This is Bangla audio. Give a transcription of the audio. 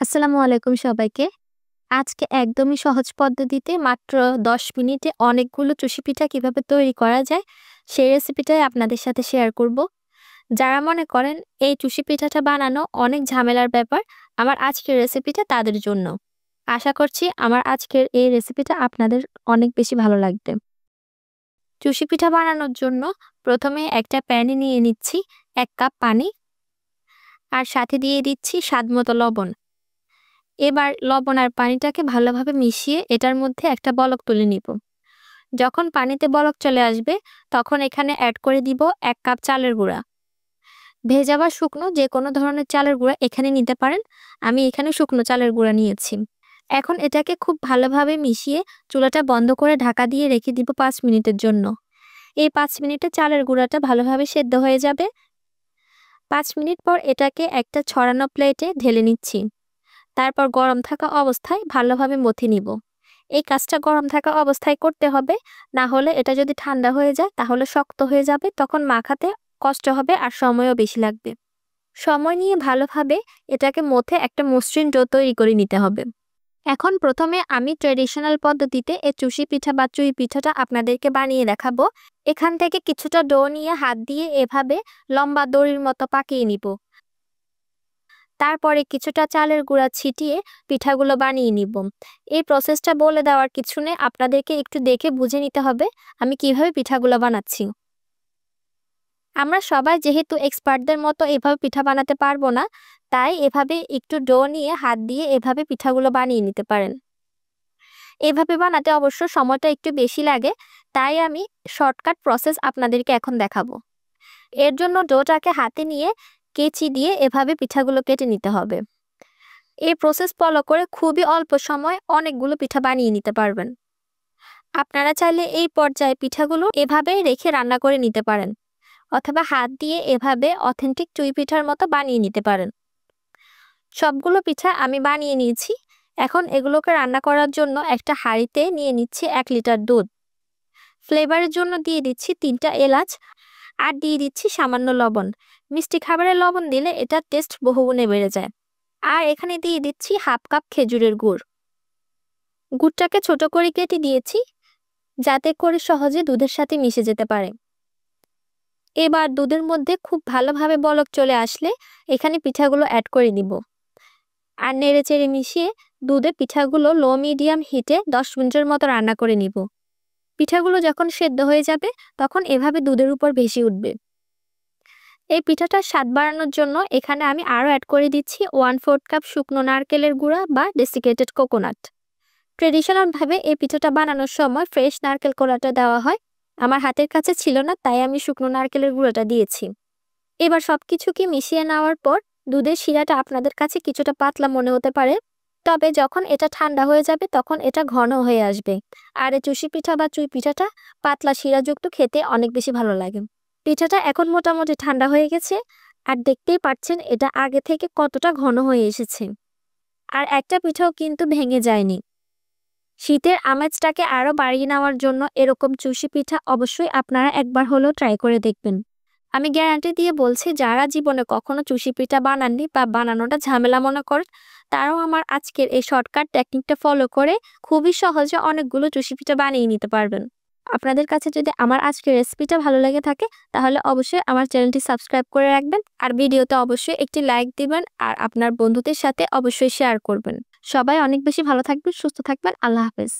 আসসালামু আলাইকুম সবাইকে। আজকে একদমই সহজ পদ্ধতিতে মাত্র ১০ মিনিটে অনেকগুলো চুষি পিঠা কিভাবে তৈরি করা যায়, সেই রেসিপিটাই আপনাদের সাথে শেয়ার করব। যারা মনে করেন এই চুষি পিঠাটা বানানো অনেক ঝামেলার ব্যাপার, আমার আজকের রেসিপিটা তাদের জন্য। আশা করছি আমার আজকের এই রেসিপিটা আপনাদের অনেক বেশি ভালো লাগবে। চুষি পিঠা বানানোর জন্য প্রথমে একটা প্যানে নিয়ে নিচ্ছি ১ কাপ পানি, আর সাথে দিয়ে দিচ্ছি স্বাদমতো লবণ। এবার লবণ আর পানিটাকে ভালোভাবে মিশিয়ে এটার মধ্যে একটা বলক তুলে নিব। যখন পানিতে বলক চলে আসবে তখন এখানে অ্যাড করে দিব ১ কাপ চালের গুঁড়া। ভেজা বা শুকনো যে কোনো ধরনের চালের গুঁড়া এখানে নিতে পারেন। আমি এখানে শুকনো চালের গুঁড়া নিয়েছি। এখন এটাকে খুব ভালোভাবে মিশিয়ে চুলাটা বন্ধ করে ঢাকা দিয়ে রেখে দিব ৫ মিনিটের জন্য। এই ৫ মিনিটে চালের গুঁড়াটা ভালোভাবে সেদ্ধ হয়ে যাবে। ৫ মিনিট পর এটাকে একটা ছড়ানো প্লেটে ঢেলে নিচ্ছি। তারপর গরম থাকা অবস্থায় ভালোভাবে মথে নিব। এই কাজটা গরম থাকা অবস্থায় করতে হবে, না হলে এটা যদি ঠান্ডা হয়ে যায় তাহলে শক্ত হয়ে যাবে, তখন মাখাতে কষ্ট হবে আর সময়ও বেশি লাগবে। সময় নিয়ে ভালোভাবে এটাকে মথে একটা মসৃণ ডো তৈরি করে নিতে হবে। এখন প্রথমে আমি ট্র্যাডিশনাল পদ্ধতিতে এই চুষি পিঠা বা চুই পিঠাটা আপনাদেরকে বানিয়ে দেখাবো। এখান থেকে কিছুটা ডো নিয়ে হাত দিয়ে এভাবে লম্বা দড়ির মতো পাকিয়ে নিব। তারপরে কিছুটা চালের গুঁড়া ছিটিয়ে পিঠাগুলো বানিয়ে নিব। এই প্রসেসটা বলে দেওয়ার কিছু নেই, আপনাদেরকে একটু দেখে বুঝে নিতে হবে আমি কিভাবে পিঠাগুলো বানাচ্ছি। আমরা সবাই যেহেতু এক্সপার্টদের মতো এভাবে পিঠা বানাতে পারবো না, তাই এভাবে একটু ডো নিয়ে হাত দিয়ে এভাবে পিঠাগুলো বানিয়ে নিতে পারেন। এভাবে বানাতে অবশ্য সময়টা একটু বেশি লাগে, তাই আমি শর্টকাট প্রসেস আপনাদেরকে এখন দেখাবো। এর জন্য ডোটাকে হাতে নিয়ে কেচি দিয়ে এভাবে পিঠাগুলো কেটে নিতে হবে। এই প্রসেস ফলো করে খুবই অল্প সময় অনেকগুলো পিঠা বানিয়ে নিতে পারবেন। আপনারা চাইলে এই পর্যায়ে পিঠাগুলো এভাবে রেখে রান্না করে নিতে পারেন, অথবা হাত দিয়ে এভাবে অথেন্টিক চুই পিঠার মতো বানিয়ে নিতে পারেন। সবগুলো পিঠা আমি বানিয়ে নিয়েছি। এখন এগুলোকে রান্না করার জন্য একটা হাঁড়িতে নিয়ে নিচ্ছি ১ লিটার দুধ। ফ্লেভারের জন্য দিয়ে দিচ্ছি ৩টা এলাচ, আর দিয়ে দিচ্ছি সামান্য লবণ। মিষ্টি খাবারে লবণ দিলে এটার টেস্ট বহুগুণে বেড়ে যায়। আর এখানে দিয়ে দিচ্ছি 1/2 কাপ খেজুরের গুড়। গুড়টাকে ছোট করে কেটে দিয়েছি যাতে করে সহজে দুধের সাথে মিশে যেতে পারে। এবার দুধের মধ্যে খুব ভালোভাবে বলক চলে আসলে এখানে পিঠাগুলো অ্যাড করে দিব, আর নেড়েচেড়ে মিশিয়ে দুধে পিঠাগুলো লো মিডিয়াম হিটে ১০ মিনিটের মতো রান্না করে নিব। পিঠাগুলো যখন সেদ্ধ হয়ে যাবে তখন এভাবে দুধের উপর ভেসে উঠবে। এই পিঠাটার স্বাদ বাড়ানোর জন্য এখানে আমি আরও অ্যাড করে দিচ্ছি 1/4 কাপ শুকনো নারকেলের গুঁড়া বা ডেসিকেটেড কোকোনাট। ট্রেডিশনালভাবে এই পিঠাটা বানানোর সময় ফ্রেশ নারকেল কোড়াটা দেওয়া হয়। আমার হাতের কাছে ছিল না, তাই আমি শুকনো নারকেলের গুঁড়োটা দিয়েছি। এবার সবকিছুকে মিশিয়ে নেওয়ার পর দুধের শিরাটা আপনাদের কাছে কিছুটা পাতলা মনে হতে পারে, তবে যখন এটা ঠান্ডা হয়ে যাবে তখন এটা ঘন হয়ে আসবে। আর এই চুষি পিঠা বা চুই পিঠাটা পাতলা শিরাযুক্ত খেতে অনেক বেশি ভালো লাগে। পিঠাটা এখন মোটামুটি ঠান্ডা হয়ে গেছে, আর দেখতেই পাচ্ছেন এটা আগে থেকে কতটা ঘন হয়ে এসেছে। আর একটা পিঠাও কিন্তু ভেঙে যায়নি। শীতের আমেজটাকে আরও বাড়িয়ে নেওয়ার জন্য এরকম চুষি পিঠা অবশ্যই আপনারা একবার হলেও ট্রাই করে দেখবেন। আমি গ্যারান্টি দিয়ে বলছি, যারা জীবনে কখনো চুষি পিঠা বানাননি বা বানানোটা ঝামেলা মনে করেন, তারাও আমার আজকের এই শর্টকাট টেকনিকটা ফলো করে খুবই সহজে অনেকগুলো চুষি পিঠা বানিয়ে নিতে পারবেন। আপনাদের কাছে যদি আমার আজকের রেসিপিটা ভালো লেগে থাকে তাহলে অবশ্যই আমার চ্যানেলটি সাবস্ক্রাইব করে রাখবেন, আর ভিডিওতে অবশ্যই একটি লাইক দিবেন, আর আপনার বন্ধুদের সাথে অবশ্যই শেয়ার করবেন। সবাই অনেক বেশি ভালো থাকবেন, সুস্থ থাকবেন। আল্লাহ হাফেজ।